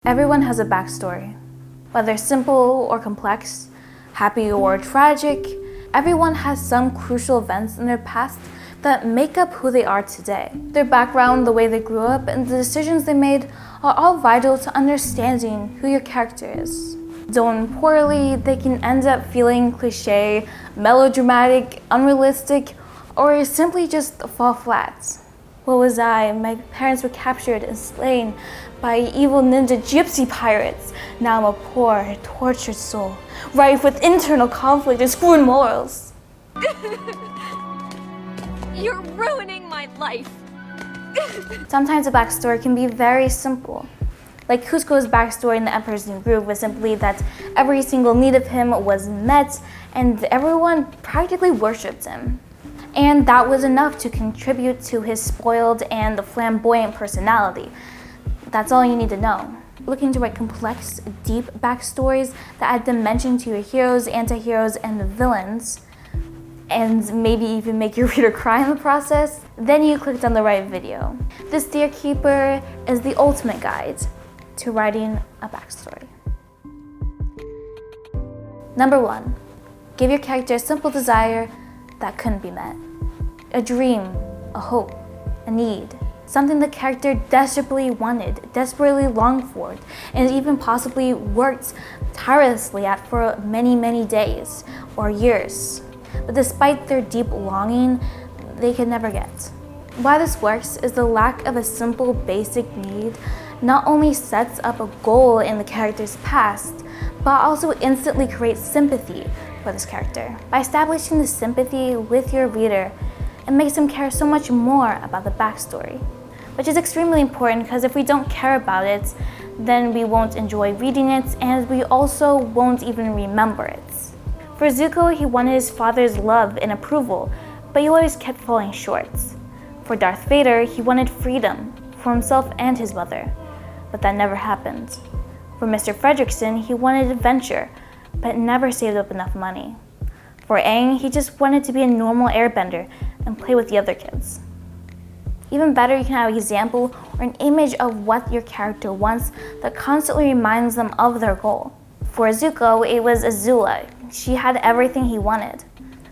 Everyone has a backstory. Whether simple or complex, happy or tragic, everyone has some crucial events in their past that make up who they are today. Their background, the way they grew up, and the decisions they made are all vital to understanding who your character is. Done poorly, they can end up feeling cliche, melodramatic, unrealistic, or simply just fall flat. What was I? My parents were captured and slain by evil ninja gypsy pirates. Now I'm a poor, tortured soul, rife with internal conflict and screwed morals. You're ruining my life. Sometimes a backstory can be very simple. Like Kuzco's backstory in The Emperor's New Groove was simply that every single need of him was met and everyone practically worshipped him. And that was enough to contribute to his spoiled and flamboyant personality. That's all you need to know. Looking to write complex, deep backstories that add dimension to your heroes, antiheroes, and the villains, and maybe even make your reader cry in the process, then you clicked on the right video. This Dear Keeper is the ultimate guide to writing a backstory. Number 1, give your character a simple desire that couldn't be met. A dream, a hope, a need. Something the character desperately wanted, desperately longed for, and even possibly worked tirelessly at for many, many days or years. But despite their deep longing, they could never get. Why this works is the lack of a simple basic need not only sets up a goal in the character's past, but also instantly creates sympathy for this character. By establishing the sympathy with your reader, it makes them care so much more about the backstory, which is extremely important because if we don't care about it, then we won't enjoy reading it and we also won't even remember it. For Zuko, he wanted his father's love and approval, but he always kept falling short. For Darth Vader, he wanted freedom for himself and his mother, but that never happened. For Mr. Fredricksen, he wanted adventure, but never saved up enough money. For Aang, he just wanted to be a normal airbender and play with the other kids. Even better, you can have an example or an image of what your character wants that constantly reminds them of their goal. For Zuko, it was Azula. She had everything he wanted.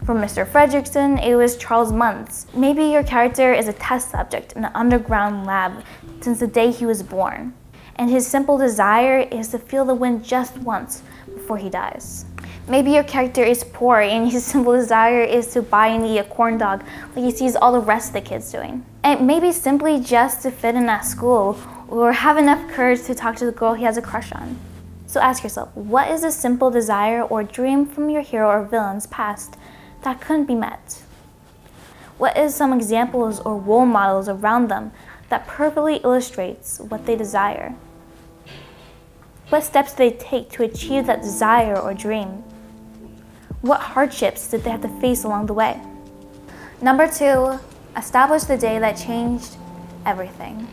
For Mr. Fredricksen, it was Charles Muntz. Maybe your character is a test subject in an underground lab since the day he was born, and his simple desire is to feel the wind just once before he dies. Maybe your character is poor and his simple desire is to buy and eat a corn dog like he sees all the rest of the kids doing. And maybe simply just to fit in at school or have enough courage to talk to the girl he has a crush on. So ask yourself, what is a simple desire or dream from your hero or villain's past that couldn't be met? What is some examples or role models around them that perfectly illustrates what they desire? What steps did they take to achieve that desire or dream? What hardships did they have to face along the way? Number 2, establish the day that changed everything.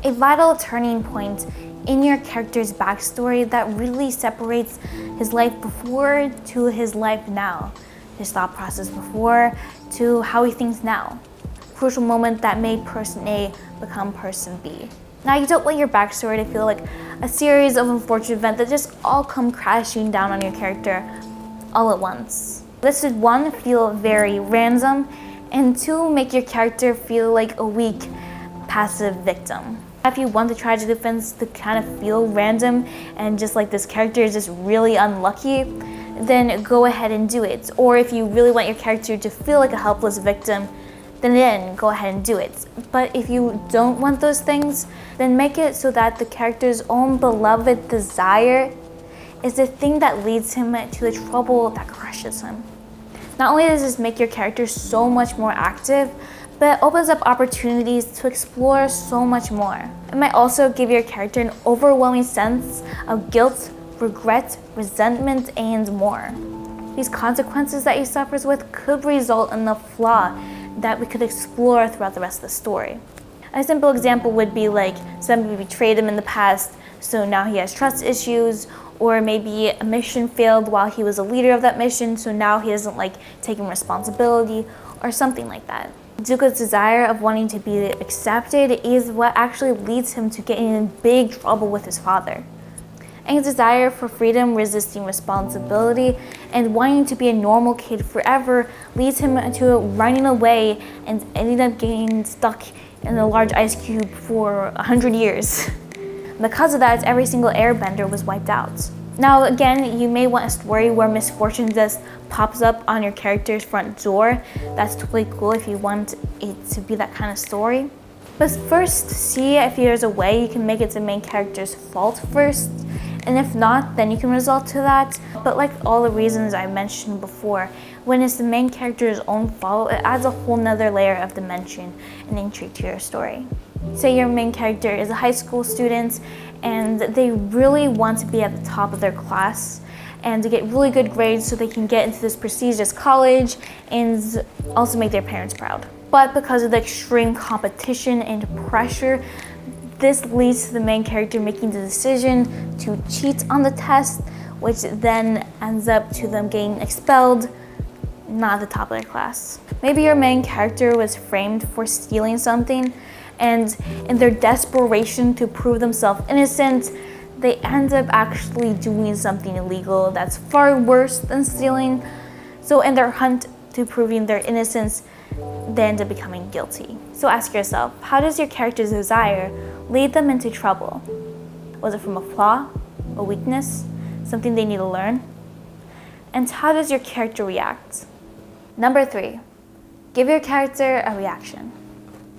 A vital turning point in your character's backstory that really separates his life before to his life now, his thought process before to how he thinks now. Crucial moment that made person A become person B. Now, you don't want your backstory to feel like a series of unfortunate events that just all come crashing down on your character all at once. This should 1, feel very random, and 2, make your character feel like a weak, passive victim. If you want the tragic events to kind of feel random and just like this character is just really unlucky, then go ahead and do it. Or if you really want your character to feel like a helpless victim, then go ahead and do it. But if you don't want those things, then make it so that the character's own beloved desire is the thing that leads him to the trouble that crushes him. Not only does this make your character so much more active, but it opens up opportunities to explore so much more. It might also give your character an overwhelming sense of guilt, regret, resentment, and more. These consequences that he suffers with could result in a flaw that we could explore throughout the rest of the story. A simple example would be like somebody betrayed him in the past, so now he has trust issues, or maybe a mission failed while he was a leader of that mission, so now he isn't like taking responsibility, or something like that. Zuko's desire of wanting to be accepted is what actually leads him to getting in big trouble with his father. Aang's desire for freedom, resisting responsibility, and wanting to be a normal kid forever leads him to running away and ending up getting stuck in a large ice cube for 100 years. Because of that, every single airbender was wiped out. Now again, you may want a story where misfortune just pops up on your character's front door. That's totally cool if you want it to be that kind of story. But first, see if there's a way you can make it the main character's fault first. And if not, then you can resort to that. But like all the reasons I mentioned before, when it's the main character's own fault, it adds a whole nother layer of dimension and intrigue to your story. Say your main character is a high school student and they really want to be at the top of their class and to get really good grades so they can get into this prestigious college and also make their parents proud. But because of the extreme competition and pressure, this leads to the main character making the decision to cheat on the test, which then ends up to them getting expelled, not at the top of their class. Maybe your main character was framed for stealing something, and in their desperation to prove themselves innocent, they end up actually doing something illegal that's far worse than stealing. So in their hunt to proving their innocence, they end up becoming guilty. So ask yourself, how does your character's desire lead them into trouble? Was it from a flaw, a weakness, something they need to learn? And how does your character react? Number 3, give your character a reaction.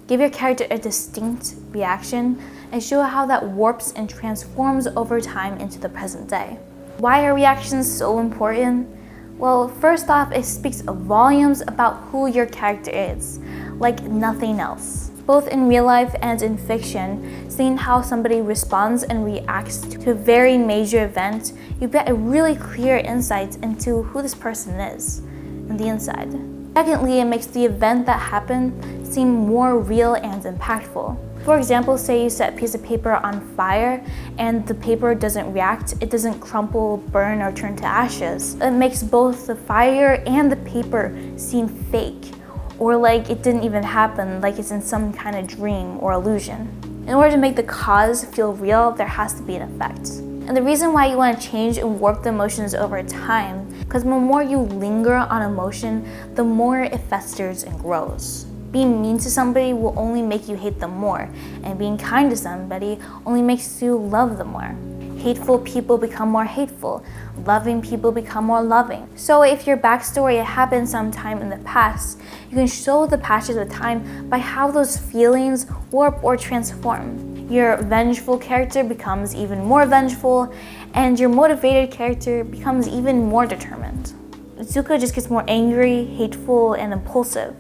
Give your character a distinct reaction and show how that warps and transforms over time into the present day. Why are reactions so important? Well, first off, it speaks volumes about who your character is, like nothing else. Both in real life and in fiction, seeing how somebody responds and reacts to a very major event, you get a really clear insight into who this person is on the inside. Secondly, it makes the event that happened seem more real and impactful. For example, say you set a piece of paper on fire and the paper doesn't react, it doesn't crumple, burn, or turn to ashes. It makes both the fire and the paper seem fake, or like it didn't even happen, like it's in some kind of dream or illusion. In order to make the cause feel real, there has to be an effect. And the reason why you want to change and warp the emotions over time, because the more you linger on emotion, the more it festers and grows. Being mean to somebody will only make you hate them more, and being kind to somebody only makes you love them more. Hateful people become more hateful, loving people become more loving. So if your backstory happened sometime in the past, you can show the passage of time by how those feelings warp or transform. Your vengeful character becomes even more vengeful, and your motivated character becomes even more determined. Zuko just gets more angry, hateful, and impulsive.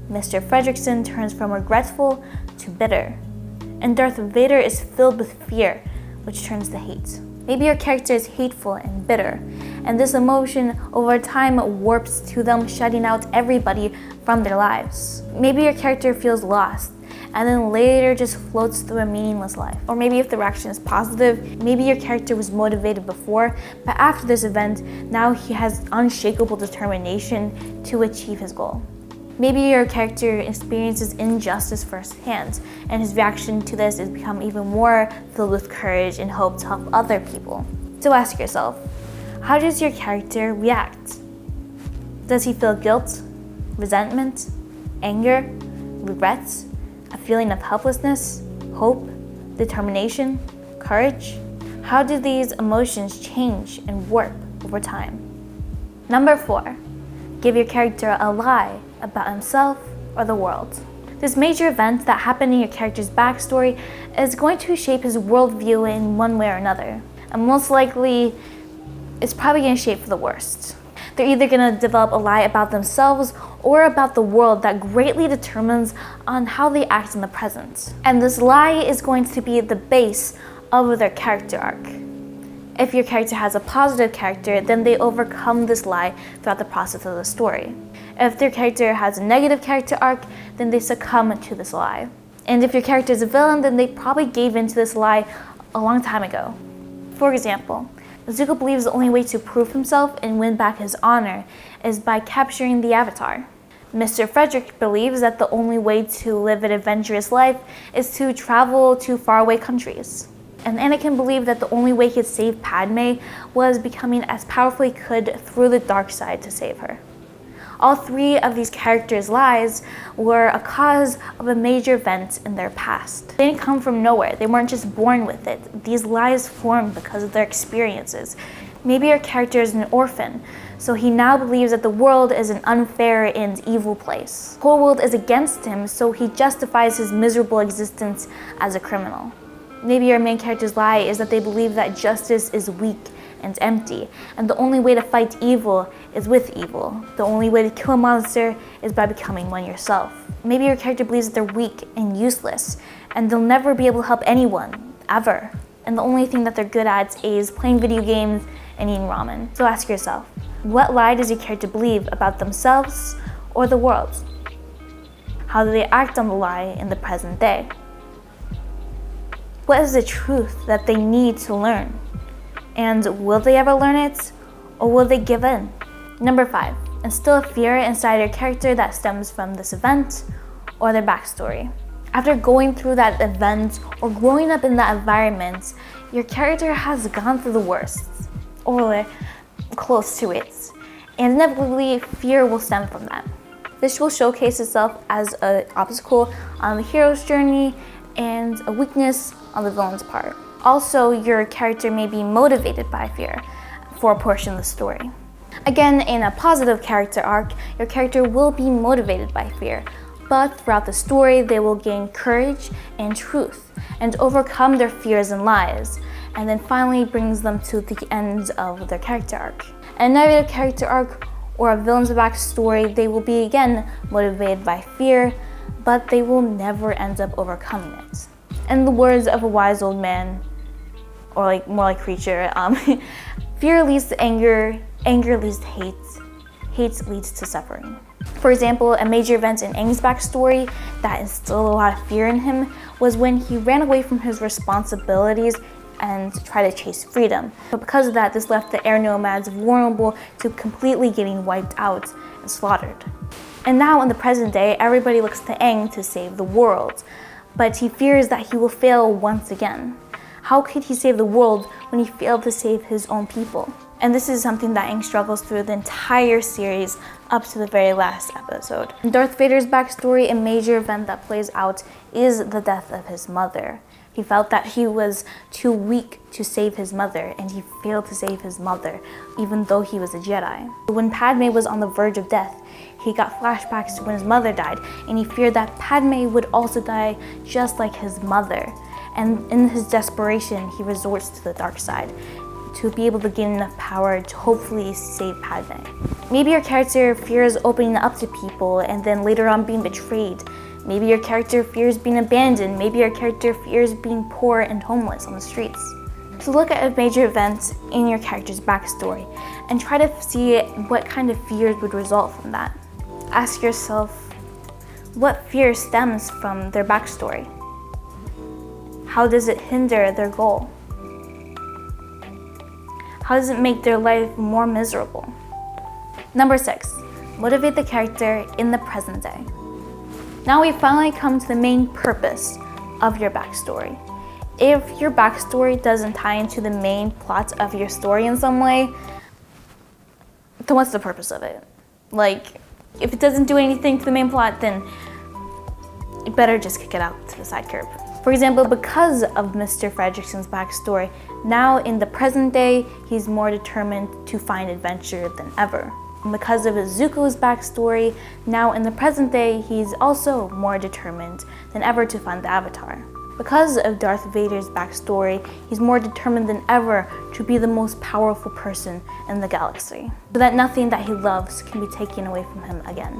Mr. Fredricksen turns from regretful to bitter. And Darth Vader is filled with fear, which turns to hate. Maybe your character is hateful and bitter, and this emotion over time warps to them shutting out everybody from their lives. Maybe your character feels lost, and then later just floats through a meaningless life. Or maybe if the reaction is positive, maybe your character was motivated before, but after this event, now he has unshakable determination to achieve his goal. Maybe your character experiences injustice firsthand, and his reaction to this has become even more filled with courage and hope to help other people. So ask yourself, how does your character react? Does he feel guilt, resentment, anger, regret, a feeling of helplessness, hope, determination, courage? How do these emotions change and warp over time? Number 4, give your character a lie about himself or the world. This major event that happened in your character's backstory is going to shape his worldview in one way or another. And most likely, it's probably going to shape for the worst. They're either going to develop a lie about themselves or about the world that greatly determines on how they act in the present. And this lie is going to be the base of their character arc. If your character has a positive character, then they overcome this lie throughout the process of the story. If their character has a negative character arc, then they succumb to this lie. And if your character is a villain, then they probably gave into this lie a long time ago. For example, Zuko believes the only way to prove himself and win back his honor is by capturing the Avatar. Mr. Frederick believes that the only way to live an adventurous life is to travel to faraway countries. And Anakin believed that the only way he could save Padme was becoming as powerful he could through the dark side to save her. All three of these characters' lives were a cause of a major event in their past. They didn't come from nowhere. They weren't just born with it. These lives formed because of their experiences. Maybe your character is an orphan, so he now believes that the world is an unfair and evil place. The whole world is against him, so he justifies his miserable existence as a criminal. Maybe your main character's lie is that they believe that justice is weak and empty, and the only way to fight evil is with evil. The only way to kill a monster is by becoming one yourself. Maybe your character believes that they're weak and useless, and they'll never be able to help anyone, ever. And the only thing that they're good at is playing video games and eating ramen. So ask yourself, what lie does your character believe about themselves or the world? How do they act on the lie in the present day? What is the truth that they need to learn? And will they ever learn it, or will they give in? Number 5, instill a fear inside your character that stems from this event or their backstory. After going through that event or growing up in that environment, your character has gone through the worst, or close to it, and inevitably fear will stem from that. This will showcase itself as an obstacle on the hero's journey and a weakness on the villain's part. Also, your character may be motivated by fear for a portion of the story. Again, in a positive character arc, your character will be motivated by fear, but throughout the story, they will gain courage and truth and overcome their fears and lies, and then finally brings them to the end of their character arc. In a negative character arc or a villain's backstory, they will be again motivated by fear, but they will never end up overcoming it. In the words of a wise old man, or more like creature, fear leads to anger, anger leads to hate, hate leads to suffering. For example, a major event in Aang's backstory that instilled a lot of fear in him was when he ran away from his responsibilities and tried to chase freedom. But because of that, this left the air nomads vulnerable to completely getting wiped out and slaughtered. And now in the present day, everybody looks to Aang to save the world, but he fears that he will fail once again. How could he save the world when he failed to save his own people? And this is something that Aang struggles through the entire series up to the very last episode. In Darth Vader's backstory, a major event that plays out is the death of his mother. He felt that he was too weak to save his mother, and he failed to save his mother, even though he was a Jedi. When Padme was on the verge of death, he got flashbacks to when his mother died, and he feared that Padme would also die just like his mother. And in his desperation, he resorts to the dark side to be able to gain enough power to hopefully save Padme. Maybe your character fears opening up to people and then later on being betrayed. Maybe your character fears being abandoned. Maybe your character fears being poor and homeless on the streets. So look at a major event in your character's backstory and try to see what kind of fears would result from that. Ask yourself, what fear stems from their backstory? How does it hinder their goal? How does it make their life more miserable? Number 6, motivate the character in the present day. Now we finally come to the main purpose of your backstory. If your backstory doesn't tie into the main plot of your story in some way, then what's the purpose of it? If it doesn't do anything to the main plot, then you better just kick it out to the side curb. For example, because of Mr. Fredrickson's backstory, now in the present day, he's more determined to find adventure than ever. And because of Zuko's backstory, now in the present day, he's also more determined than ever to find the Avatar. Because of Darth Vader's backstory, he's more determined than ever to be the most powerful person in the galaxy, so that nothing that he loves can be taken away from him again.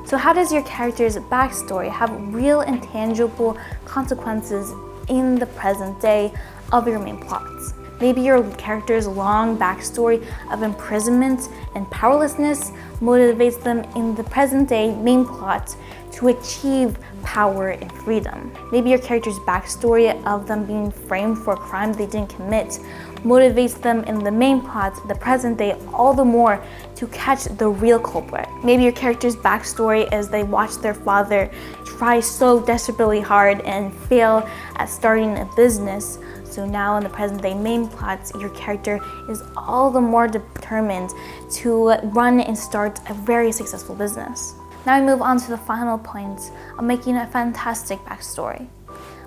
So how does your character's backstory have real and tangible consequences in the present day of your main plots? Maybe your character's long backstory of imprisonment and powerlessness motivates them in the present day main plot to achieve power and freedom. Maybe your character's backstory of them being framed for a crime they didn't commit motivates them in the main plot, the present day, all the more to catch the real culprit. Maybe your character's backstory is they watch their father try so desperately hard and fail at starting a business. So now in the present day main plot, your character is all the more determined to run and start a very successful business. Now we move on to the final point of making a fantastic backstory,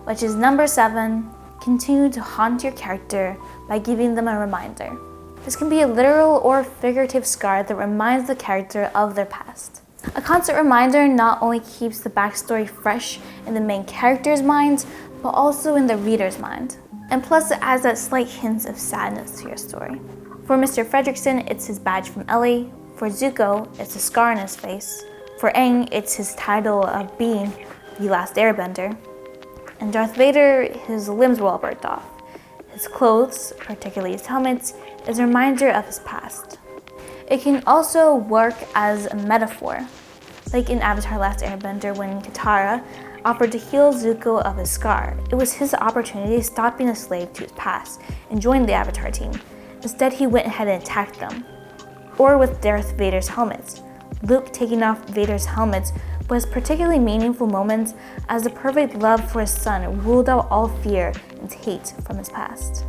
which is number 7, continue to haunt your character by giving them a reminder. This can be a literal or figurative scar that reminds the character of their past. A constant reminder not only keeps the backstory fresh in the main character's mind, but also in the reader's mind. And plus it adds that slight hint of sadness to your story. For Mr. Fredricksen, it's his badge from Ellie. For Zuko, it's a scar on his face. For Aang, it's his title of being the last airbender. And Darth Vader, his limbs were all burnt off. His clothes, particularly his helmet, is a reminder of his past. It can also work as a metaphor, like in Avatar: Last Airbender when Katara offered to heal Zuko of his scar. It was his opportunity to stop being a slave to his past and join the Avatar team. Instead, he went ahead and attacked them. Or with Darth Vader's helmet. Luke taking off Vader's helmet was a particularly meaningful moment as the perfect love for his son ruled out all fear and hate from his past.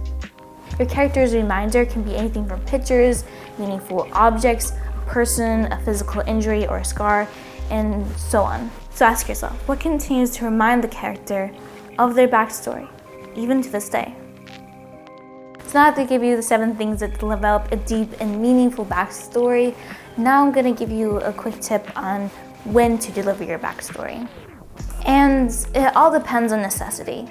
Your character's reminder can be anything from pictures, meaningful objects, a person, a physical injury or a scar, and so on. So ask yourself, what continues to remind the character of their backstory, even to this day? So now that I give you the 7 things that develop a deep and meaningful backstory, now I'm going to give you a quick tip on when to deliver your backstory. And it all depends on necessity.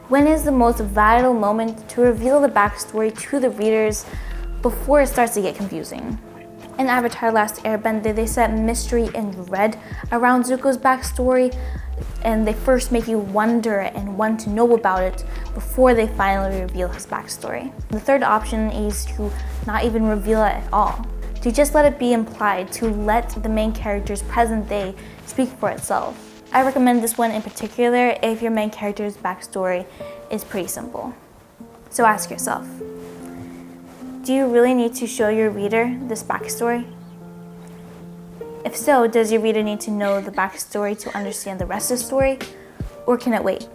When is the most vital moment to reveal the backstory to the readers before it starts to get confusing? In Avatar: Last Airbender, they set mystery and dread around Zuko's backstory, and they first make you wonder and want to know about it before they finally reveal his backstory. The third option is to not even reveal it at all, to just let it be implied, to let the main character's present day speak for itself. I recommend this one in particular if your main character's backstory is pretty simple. So ask yourself, do you really need to show your reader this backstory? If so, does your reader need to know the backstory to understand the rest of the story, or can it wait?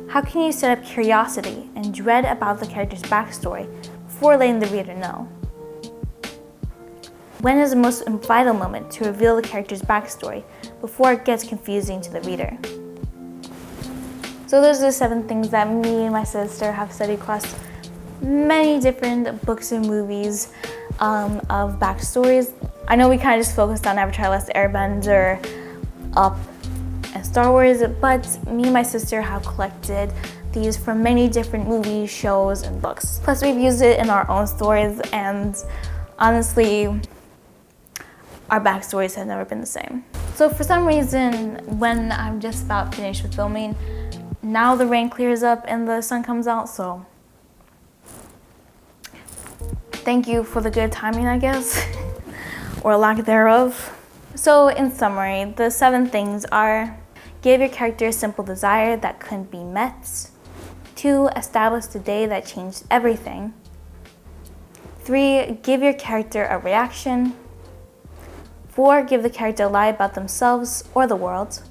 How can you set up curiosity and dread about the character's backstory before letting the reader know? When is the most vital moment to reveal the character's backstory before it gets confusing to the reader? So those are the 7 things that me and my sister have studied across many different books and movies of backstories. I know we kind of just focused on Avatar: Last Airbender, Up, and Star Wars, but me and my sister have collected these from many different movies, shows, and books. Plus we've used it in our own stories, and honestly, our backstories have never been the same. So for some reason, when I'm just about finished with filming, now the rain clears up and the sun comes out, so thank you for the good timing, I guess, or lack thereof. So in summary, the 7 things are: give your character a simple desire that couldn't be met. 2, establish the day that changed everything. 3, give your character a reaction. 4, give the character a lie about themselves or the world.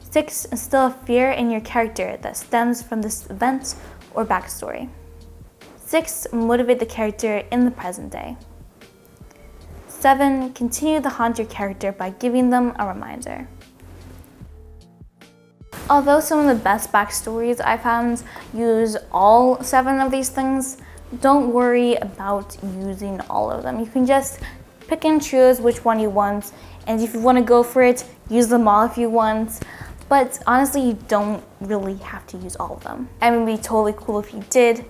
6, instill a fear in your character that stems from this event or backstory. 6, motivate the character in the present day. 7, continue to haunt your character by giving them a reminder. Although some of the best backstories I found use all 7 of these things, don't worry about using all of them. You can just pick and choose which one you want, and if you want to go for it, use them all if you want. But honestly, you don't really have to use all of them. It would be totally cool if you did,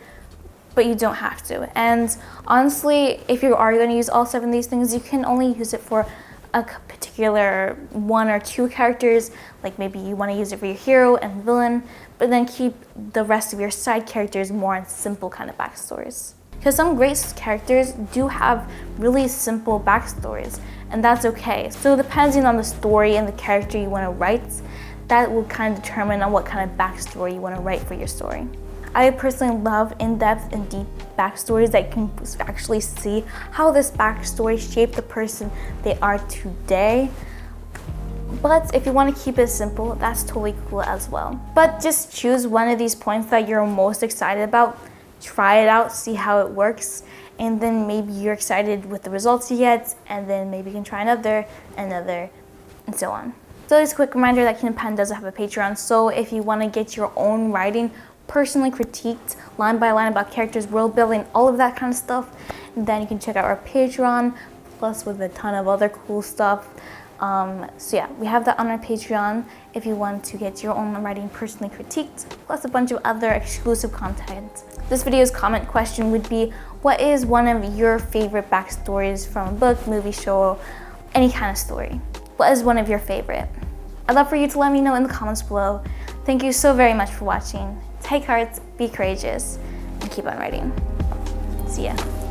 but you don't have to. And honestly, if you are going to use all 7 of these things, you can only use it for a particular 1 or 2 characters. Like maybe you want to use it for your hero and villain, but then keep the rest of your side characters more on simple kind of backstories. Because some great characters do have really simple backstories, and that's okay. So depending on the story and the character you want to write, that will kind of determine on what kind of backstory you want to write for your story. I personally love in-depth and deep backstories that you can actually see how this backstory shaped the person they are today. But if you want to keep it simple, that's totally cool as well. But just choose one of these points that you're most excited about, try it out, see how it works, and then maybe you're excited with the results you get, and then maybe you can try another, and so on. So just a quick reminder that Kingdom Pen does have a Patreon, so if you want to get your own writing personally critiqued line by line about characters, world building, all of that kind of stuff, then you can check out our Patreon, plus with a ton of other cool stuff. So yeah, we have that on our Patreon if you want to get your own writing personally critiqued, plus a bunch of other exclusive content. This video's comment question would be, what is one of your favorite backstories from a book, movie, show, any kind of story? What is one of your favorite? I'd love for you to let me know in the comments below. Thank you so very much for watching. Take heart, be courageous, and keep on writing. See ya.